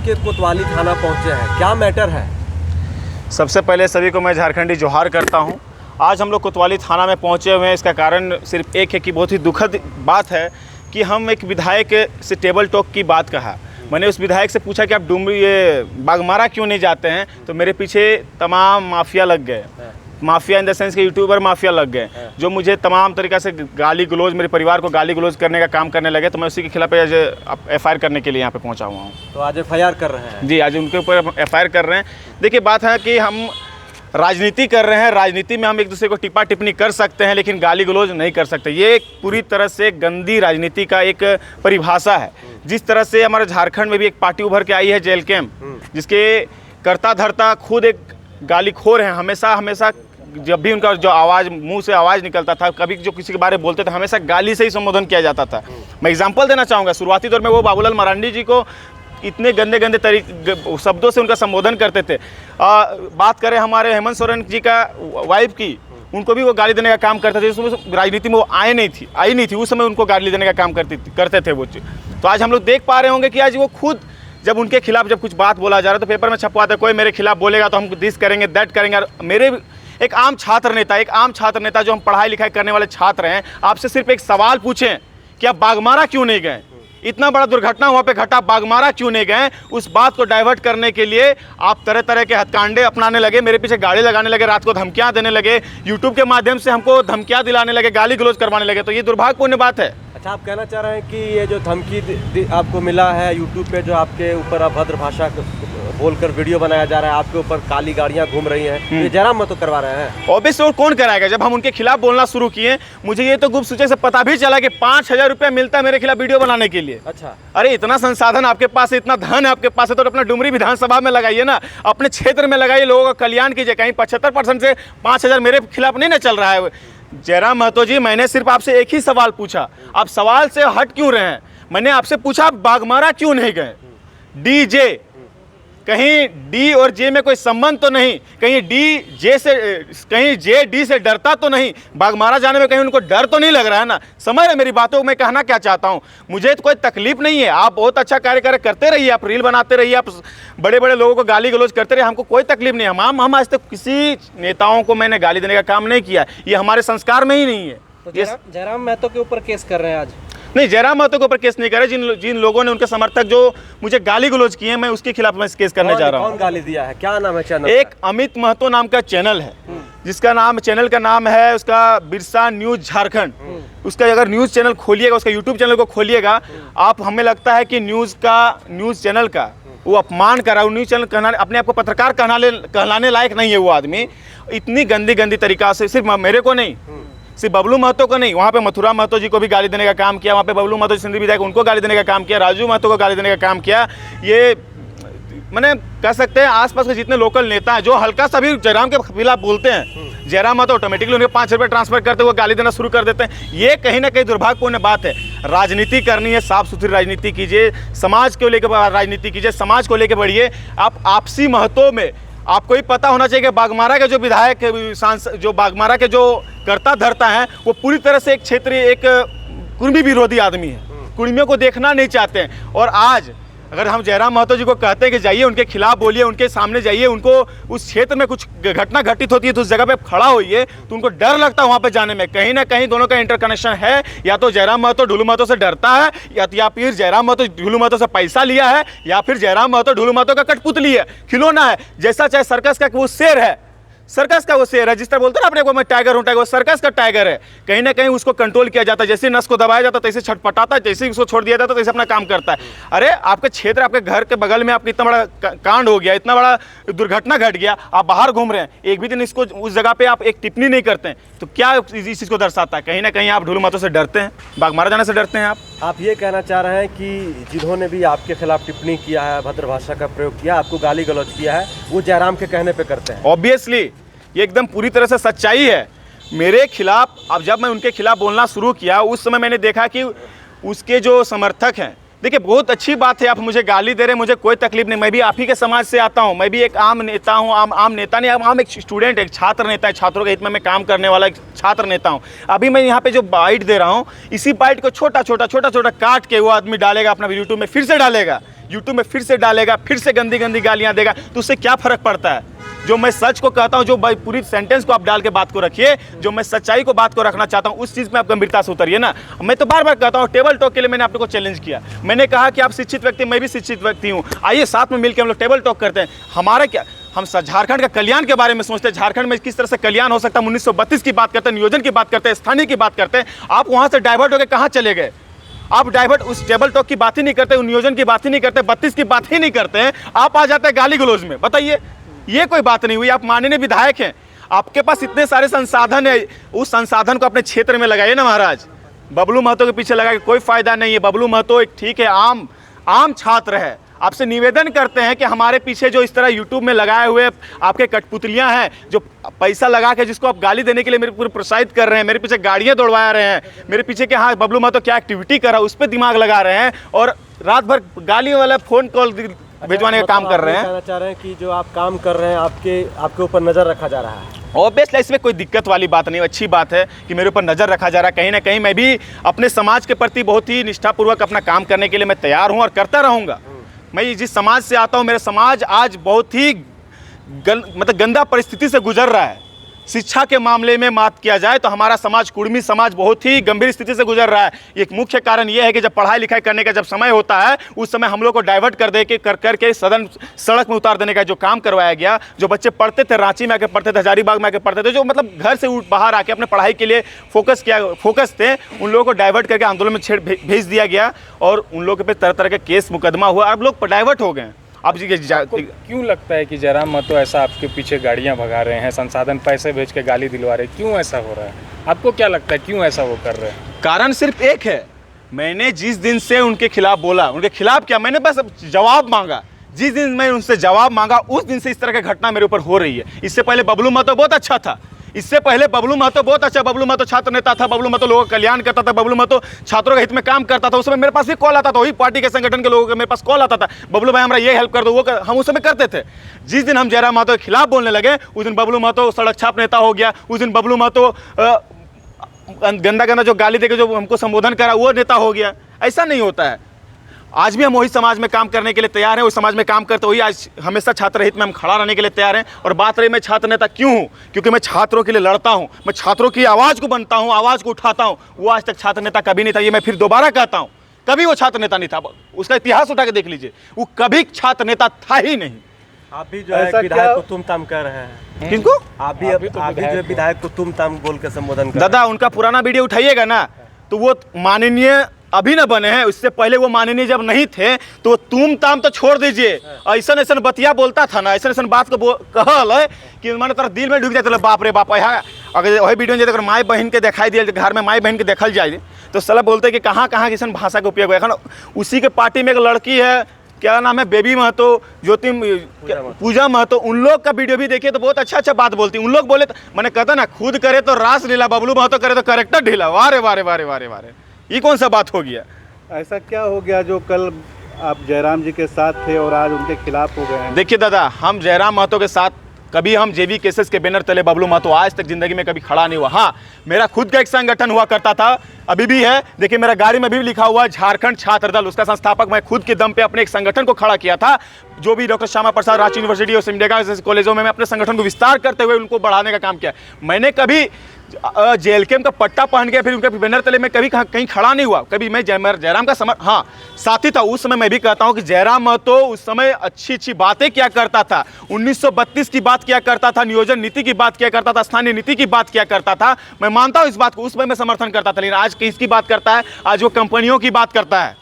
के कोतवाली थाना पहुंचे हैं, क्या मैटर है? सबसे पहले सभी को मैं झारखंडी जोहार करता हूं। आज हम लोग कोतवाली थाना में पहुंचे हुए हैं। इसका कारण सिर्फ एक है कि बहुत ही दुखद बात है कि हम एक विधायक से टेबल टॉक की बात कहा। मैंने उस विधायक से पूछा कि आप डुमरी ये बागमारा क्यों नहीं जाते हैं, तो मेरे पीछे तमाम माफिया लग गए। माफिया इन द सेंस के यूट्यूबर माफिया लग गए, जो मुझे तमाम तरीक़ा से गाली गलौज, मेरे परिवार को गाली गलौज करने का काम करने लगे। तो मैं उसी के खिलाफ आज FIR करने के लिए यहाँ पे पहुँचा हुआ हूँ। तो आज FIR कर रहे हैं? जी, आज उनके ऊपर FIR कर रहे हैं। देखिए, बात है कि हम राजनीति कर रहे हैं, राजनीति में हम एक दूसरे को टिप्पा टिप्पणी कर सकते हैं, लेकिन गाली गलौज नहीं कर सकते। ये एक पूरी तरह से गंदी राजनीति का एक परिभाषा है। जिस तरह से हमारे झारखंड में भी एक पार्टी उभर के आई है जेल कैंप, जिसके करता धरता खुद एक गालीखोर हैं। हमेशा जब भी उनका जो आवाज़, मुंह से आवाज़ निकलता था, कभी जो किसी के बारे में बोलते थे, हमेशा गाली से ही संबोधन किया जाता था। मैं एग्जांपल देना चाहूँगा। शुरुआती दौर में वो बाबूलाल मरांडी जी को इतने गंदे गंदे शब्दों से उनका संबोधन करते थे। बात करें हमारे हेमंत सोरेन जी का वाइफ की, उनको भी वो गाली देने का काम करते थे। उसमें राजनीति में वो आई नहीं थी उस समय उनको गाली देने का काम करते थे वो। तो आज हम लोग देख पा रहे होंगे कि आज वो खुद जब उनके खिलाफ जब कुछ बात बोला जा रहा है तो पेपर में छपवाते हैं, कोई मेरे खिलाफ बोलेगा तो हम दिस करेंगे, दैट करेंगे। और मेरे एक आम छात्र नेता जो हम पढ़ाई लिखाई करने वाले छात्र हैं, आपसे सिर्फ एक सवाल पूछें कि आप बागमारा क्यों नहीं गए? इतना बड़ा दुर्घटना वहाँ पे घटा, बागमारा क्यों नहीं गए? उस बात को डाइवर्ट करने के लिए आप तरह तरह के हथकांडे अपनाने लगे, मेरे पीछे गाड़ी लगाने लगे, रात को धमकियाँ देने लगे, यूट्यूब के माध्यम से हमको धमकियाँ दिलाने लगे, गाली गलौज करवाने लगे। तो ये दुर्भाग्यपूर्ण बात है। अच्छा, आप कहना चाह रहे हैं कि ये जो धमकी आपको मिला है यूट्यूब पे, जो आपके ऊपर अभद्र भाषा बोलकर वीडियो बनाया जा रहा है, आपके ऊपर काली गाड़ियां घूम रही हैं, ये जयराम महतो करवा रहे हैं? ऑब्वियसली, और कौन कराएगा? जब हम उनके खिलाफ बोलना शुरू किए, मुझे ये तो गुप्त सूचना से पता भी चला कि 5000 रुपया मिलता है मेरे खिलाफ वीडियो बनाने के लिए। अच्छा, अरे इतना संसाधन आपके पास है, इतना धन है आपके पास है, तो अपना डुमरी विधानसभा में लगाइए ना, अपने क्षेत्र में लगाइए, लोगों का कल्याण कीजिए। कहीं 75% से 5000 मेरे खिलाफ नहीं ना चल रहा है। जयराम महतो जी, मैंने सिर्फ आपसे एक ही सवाल पूछा, आप सवाल से हट क्यों रहे हैं? मैंने आपसे पूछा आप बागमारा क्यों नहीं गए? DJ, कहीं D और J में कोई संबंध तो नहीं? कहीं J D से डरता तो नहीं? बागमारा जाने में कहीं उनको डर तो नहीं लग रहा है ना? समझ रहे मेरी बातों में कहना क्या चाहता हूँ? मुझे तो कोई तकलीफ नहीं है, आप बहुत अच्छा कार्य करते रहिए, आप रील बनाते रहिए, आप बड़े बड़े लोगों को गाली गलौज करते रहिए, हमको कोई तकलीफ नहीं है। हम आज तक किसी नेताओं को मैंने गाली देने का काम नहीं किया, ये हमारे संस्कार में ही नहीं है। तो जयराम महतो के ऊपर केस कर रहे हैं आज? नहीं, जयराम महतो के ऊपर केस नहीं करे। जिन लोगों ने, उनके समर्थक जो मुझे गाली गलौज किए, मैं उसके खिलाफ मैं केस करने जा रहा हूँ। कौन गाली दिया है? क्या नाम है चैनल? एक अमित महतो नाम का चैनल है, जिसका चैनल का नाम है उसका बिरसा न्यूज झारखंड। उसका अगर न्यूज चैनल खोलिएगा, उसका यूट्यूब चैनल को खोलिएगा, आप, हमें लगता है कि न्यूज चैनल का वो अपमान कर रहा है। न्यूज चैनल कहना, अपने आप को पत्रकार कहलाने लायक नहीं है वो आदमी। इतनी गंदी तरीका से सिर्फ मेरे को नहीं, सिर्फ बबलू महतो को नहीं, वहाँ पे मथुरा महतो जी को भी गाली देने का काम किया, वहाँ पे बबलू महतो सिंधी विधायक, उनको गाली देने का काम किया, राजू महतो को गाली देने का काम किया। ये मैंने कह सकते हैं आसपास के जितने लोकल नेता हैं जो हल्का सा भी जयराम के खिलाफ बोलते हैं, जयराम महतो ऑटोमेटिकली उन्हें 5 रुपये ट्रांसफर करते हुए गाली देना शुरू कर देते हैं। ये कहीं ना कहीं दुर्भाग्यपूर्ण बात है। राजनीति करनी है, साफ सुथरी राजनीति कीजिए, समाज को लेकर राजनीति कीजिए, समाज को लेकर बढ़िए। आप आपसी महत्व में आपको ही पता होना चाहिए कि बागमारा के जो विधायक, सांसद, जो बागमारा के जो करता धरता है, वो पूरी तरह से एक क्षेत्रीय, एक कुर्मी विरोधी आदमी है, कुर्मियों को देखना नहीं चाहते हैं। और आज अगर हम जयराम महतो जी को कहते हैं कि जाइए उनके खिलाफ बोलिए, उनके सामने जाइए, उनको उस क्षेत्र में कुछ घटना घटित होती है तो उस जगह पे खड़ा होइए, तो उनको डर लगता है वहाँ पे जाने में। कहीं ना कहीं दोनों का इंटरकनेक्शन है। या तो जयराम महतो ढुलू महतो से डरता है, या फिर जयराम महतो ढुलू महतो से पैसा लिया है, या फिर जयराम महतो ढुलू महतो का कठपुतली है, खिलौना है। जैसा चाहे सर्कस का वो शेर है, सर्कस का वो शेर है, जिस तरह बोलते हैं ना अपने को मैं टाइगर हूँ, टाइगर, वो सर्कस का टाइगर है। कहीं ना कहीं उसको कंट्रोल किया जाता है, जैसे नस को दबाया जाता है तैसे छटपटाता है, जैसे उसको छोड़ दिया जाता है तैसे अपना काम करता है। अरे आपके क्षेत्र, आपके घर के बगल में आपका इतना बड़ा कांड हो गया, इतना बड़ा दुर्घटना घट गया, आप बाहर घूम रहे हैं, एक भी दिन इसको उस जगह पे आप एक टिप्पणी नहीं करते हैं, तो क्या इस चीज़ को दर्शाता है? कहीं ना कहीं आप ढुलू महतो से डरते हैं, बागमारा जाने से डरते हैं। आप ये कहना चाह रहे हैं कि जिन्होंने भी आपके खिलाफ टिप्पणी किया है, भद्र भाषा का प्रयोग किया, आपको गाली गलौज किया है, वो जयराम के कहने पर करते हैं? ऑब्वियसली ये एकदम पूरी तरह से सच्चाई है। मेरे खिलाफ, अब जब मैं उनके खिलाफ बोलना शुरू किया, उस समय मैंने देखा कि उसके जो समर्थक हैं, देखिए बहुत अच्छी बात है, आप मुझे गाली दे रहे हैं, मुझे कोई तकलीफ नहीं। मैं भी आप ही के समाज से आता हूं, मैं भी एक आम नेता हूं, आम नेता नहीं, आम एक स्टूडेंट, एक छात्र नेता है, छात्रों के हित में मैं काम करने वाला एक छात्र नेता हूं। अभी मैं यहाँ पे जो बाइट दे रहा हूं, इसी बाइट को छोटा छोटा काट के वो आदमी डालेगा अपना यूट्यूब में, फिर से डालेगा, यूट्यूब में फिर से डालेगा, फिर से गंदी गंदी गालियाँ देगा, तो उससे क्या फ़र्क पड़ता है? जो मैं सच को कहता हूं, जो पूरी सेंटेंस को आप डाल के बात को रखिए, जो मैं सच्चाई को बात को रखना चाहता हूं, उस चीज़ में आप गंभीरता से उतरिए ना। मैं तो बार बार कहता हूं, टेबल टॉक के लिए मैंने आप लोग को चैलेंज किया। मैंने कहा कि आप शिक्षित व्यक्ति, मैं भी शिक्षित व्यक्ति हूं, आइए साथ में मिलकर हम लोग टेबल टॉक करते हैं। हमारा क्या, हम झारखंड का कल्याण के बारे में सोचते हैं, झारखंड में किस तरह से कल्याण हो सकता है। 1932 की बात करते हैं, नियोजन की बात करते हैं, स्थानीय की बात करते हैं। आप वहाँ से डाइवर्ट होकर कहाँ चले गए? आप डाइवर्ट उस टेबल टॉक की बात ही नहीं करते, नियोजन की बात ही नहीं करते, 32 की बात ही नहीं करते हैं, आप आ जाते हैं गाली गलौज में। बताइए, ये कोई बात नहीं हुई। आप माननीय विधायक हैं, आपके पास इतने सारे संसाधन है, उस संसाधन को अपने क्षेत्र में लगाइए ना महाराज। बबलू महतो के पीछे लगा के कोई फायदा नहीं है। बबलू महतो एक ठीक है, आम छात्र है। आपसे निवेदन करते हैं कि हमारे पीछे जो इस तरह यूट्यूब में लगाए हुए आपके कठपुतलियां हैं, जो पैसा लगा के जिसको आप गाली देने के लिए मेरे पूरे प्रोत्साहित कर रहे हैं, मेरे पीछे गाड़ियां दौड़वा रहे हैं, मेरे पीछे कि हाँ बबलू महतो क्या एक्टिविटी कर रहा है उस पर दिमाग लगा रहे हैं, और रात भर गाली वाला फोन कॉल भिजवाने का काम कर रहे हैं। कहना चाह रहे हैं कि जो आप काम कर रहे हैं, आपके ऊपर नज़र रखा जा रहा है। ऑब्वियसली इसमें कोई दिक्कत वाली बात नहीं, अच्छी बात है कि मेरे ऊपर नज़र रखा जा रहा है। कहीं ना कहीं मैं भी अपने समाज के प्रति बहुत ही निष्ठापूर्वक अपना काम करने के लिए मैं तैयार हूँ और करता रहूँगा। मैं जिस समाज से आता हूँ, मेरा समाज आज बहुत ही गंदा परिस्थिति से गुजर रहा है। शिक्षा के मामले में बात किया जाए तो हमारा समाज, कुर्मी समाज, बहुत ही गंभीर स्थिति से गुजर रहा है। एक मुख्य कारण यह है कि जब पढ़ाई लिखाई करने का जब समय होता है, उस समय हम लोग को डाइवर्ट कर दे के करके सड़क में उतार देने का जो काम करवाया गया। जो बच्चे पढ़ते थे, रांची में आके पढ़ते थे, हजारीबाग में आके पढ़ते थे, जो मतलब घर से बाहर आके अपने पढ़ाई के लिए फोकस थे, उन लोगों को डाइवर्ट करके आंदोलन में भेज दिया गया और उन लोगों पर तरह तरह के केस मुकदमा हुआ। अब लोग डाइवर्ट हो गए। अब क्यों लगता है कि जयराम महतो ऐसा आपके पीछे गाड़ियां भगा रहे हैं, संसाधन पैसे भेज के गाली दिलवा रहे हैं? क्यों ऐसा हो रहा है? आपको क्या लगता है क्यों ऐसा वो कर रहे हैं? कारण सिर्फ एक है, मैंने जिस दिन से उनके खिलाफ बोला, उनके खिलाफ क्या, मैंने बस जवाब मांगा। जिस दिन मैं उनसे जवाब मांगा उस दिन से इस तरह की घटना मेरे ऊपर हो रही है। इससे पहले बबलू महतो बहुत अच्छा था, इससे पहले बबलू महतो बहुत अच्छा, बबलू महतो छात्र नेता था, बबलू महतो लोगों का कल्याण करता था, बबलू महतो छात्रों के हित में काम करता था। उस समय मेरे पास भी कॉल आता था, वही पार्टी के संगठन के लोगों के मेरे पास कॉल आता था, बबलू भाई हमारा ये हेल्प कर दो, वो हम उस समय करते थे। जिस दिन हम जयराम महतो के खिलाफ बोलने लगे, उस दिन बबलू महतो सड़क छाप नेता हो गया। उस दिन बबलू महतो गंदा जो गाली देके जो हमको संबोधन करा वो नेता हो गया। ऐसा नहीं होता है। आज भी हम वही समाज में काम करने के लिए तैयार हैं, उस समाज में काम करते हुए आज हमेशा छात्र हित में हम खड़ा रहने के लिए तैयार हैं। और बात रही मैं छात्र नेता क्यों हूँ, क्योंकि मैं छात्रों के लिए लड़ता हूँ, मैं छात्रों की आवाज़ को बनता हूँ, आवाज़ को उठाता हूँ। वो आज तक छात्र नेता कभी नहीं था, ये मैं फिर दोबारा कहता हूँ, कभी वो छात्र नेता नहीं था। उसका इतिहास उठा के देख लीजिए, वो कभी छात्र नेता था ही नहीं। आप भी जो है विधायक को तुम ताम कर रहे हैं। किनको? आप भी जो विधायक को तुम ताम बोल के संबोधन कर। दादा उनका पुराना वीडियो उठाइएगा ना, तो वो माननीय अभी न बने हैं, उससे पहले वो माननीय जब नहीं थे तो तुम ताम तो छोड़ दीजिए, ऐसा बतिया बोलता था ना, ऐसा बात को कहल है कि मैंने तोरा दिल में ढुक जाते, बाप रे बाप। यहाँ अगर वही वीडियो अगर माई बहन के दिखाई दिए, घर में माई बहन के देखल जाए तो सला बोलते कि कहाँ किसन भाषा का उपयोग है। उसी के पार्टी में एक लड़की है, क्या नाम है, बेबी महतो, ज्योति पूजा महतो, उन लोग का वीडियो भी देखिए तो बहुत अच्छा बात बोलती। उन लोग बोले तो मैंने कहता ना, खुद करे तो रास ढीला, बबलू महतो करे तो करेक्टर ढीला। वारे वारे वारे वारे वारे, ये कौन सा बात हो गया? ऐसा क्या हो गया जो कल आप जयराम जी के साथ थे और आज उनके खिलाफ हो गए हैं? देखिए दादा, हम जयराम महतो के साथ कभी, हम जेवी केसेस के बैनर तले बबलू महतो आज तक जिंदगी में कभी खड़ा नहीं हुआ। हाँ, मेरा खुद का एक संगठन हुआ करता था, अभी भी है। देखिए मेरा गाड़ी में भी लिखा हुआ झारखंड छात्र दल, उसका संस्थापक मैं खुद के दम पे अपने एक संगठन को खड़ा किया था। जो भी डॉक्टर श्यामा प्रसाद रांची यूनिवर्सिटी और सिमडेगा जैसे कॉलेजों में मैं अपने संगठन को विस्तार करते हुए उनको बढ़ाने का काम किया। मैंने कभी जेएलकेएम का पट्टा पहन के फिर उनके बैनर तले में कभी कहीं खड़ा नहीं हुआ। कभी मैं जयराम का हाँ साथी था उस समय। मैं भी कहता हूं कि जयराम महतो उस समय अच्छी बातें किया करता था, 1932 की बात किया करता था, नियोजन नीति की बात किया करता था, स्थानीय नीति की बात किया करता था। मैं मानता हूं इस बात को, उस समय मैं समर्थन करता था। लेकिन आज किसकी बात करता है? आज वो कंपनियों की बात करता है,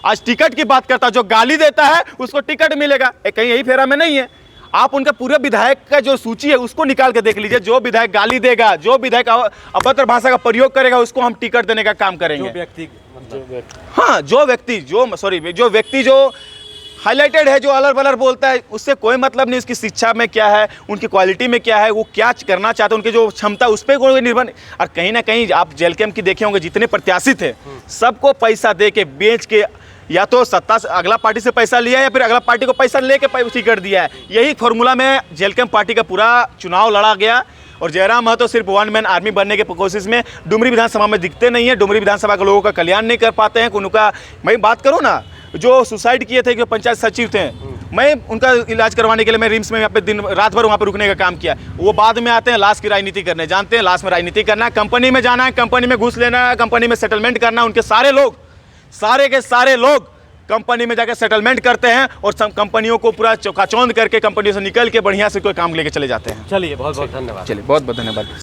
आज टिकट की बात करता है। जो गाली देता है उसको टिकट मिलेगा, कहीं यही फेरा में नहीं है। आप उनका पूरे विधायक का जो सूची है उसको निकाल के देख लीजिए। जो विधायक गाली देगा, जो विधायक अभद्र भाषा का प्रयोग करेगा, उसको हम टिकट देने का काम करेंगे। जो व्यक्ति जो हाईलाइटेड है, जो अलर बलर बोलता है, उससे कोई मतलब नहीं। उसकी शिक्षा में क्या है, उनकी क्वालिटी में क्या है, वो क्या करना चाहते हैं, उनकी जो क्षमता उस पर कोई निर्भर। और कहीं ना कहीं आप जेएलकेएम की देखे होंगे, जितने प्रत्याशी थे सबको पैसा दे के बेच के या तो सत्ता से अगला पार्टी से पैसा लिया है या फिर अगला पार्टी को पैसा लेके टिकट दिया है। यही फॉर्मूला में जेल कैंप पार्टी का पूरा चुनाव लड़ा गया और जयराम महतो सिर्फ वन मैन आर्मी बनने की कोशिश में डुमरी विधानसभा में दिखते नहीं है, डुमरी विधानसभा के लोगों का कल्याण नहीं कर पाते हैं। उनका मैं बात करूँ ना, जो सुसाइड किए थे, जो पंचायत सचिव थे, मैं उनका इलाज करवाने के लिए मैं रिम्स में यहाँ पे दिन रात भर वहाँ पे रुकने का काम किया। वो बाद में आते हैं लाश की राजनीति करने, जानते हैं लाश में राजनीति करना है, कंपनी में जाना है, कंपनी में घूस लेना है, कंपनी में सेटलमेंट करना है। उनके सारे लोग, सारे के सारे लोग कंपनी में जाकर सेटलमेंट करते हैं और सब कंपनियों को पूरा चौकाचौंध करके कंपनियों से निकल के बढ़िया से कोई काम लेके चले जाते हैं। चलिए बहुत बहुत धन्यवाद। चलिए बहुत बहुत धन्यवाद।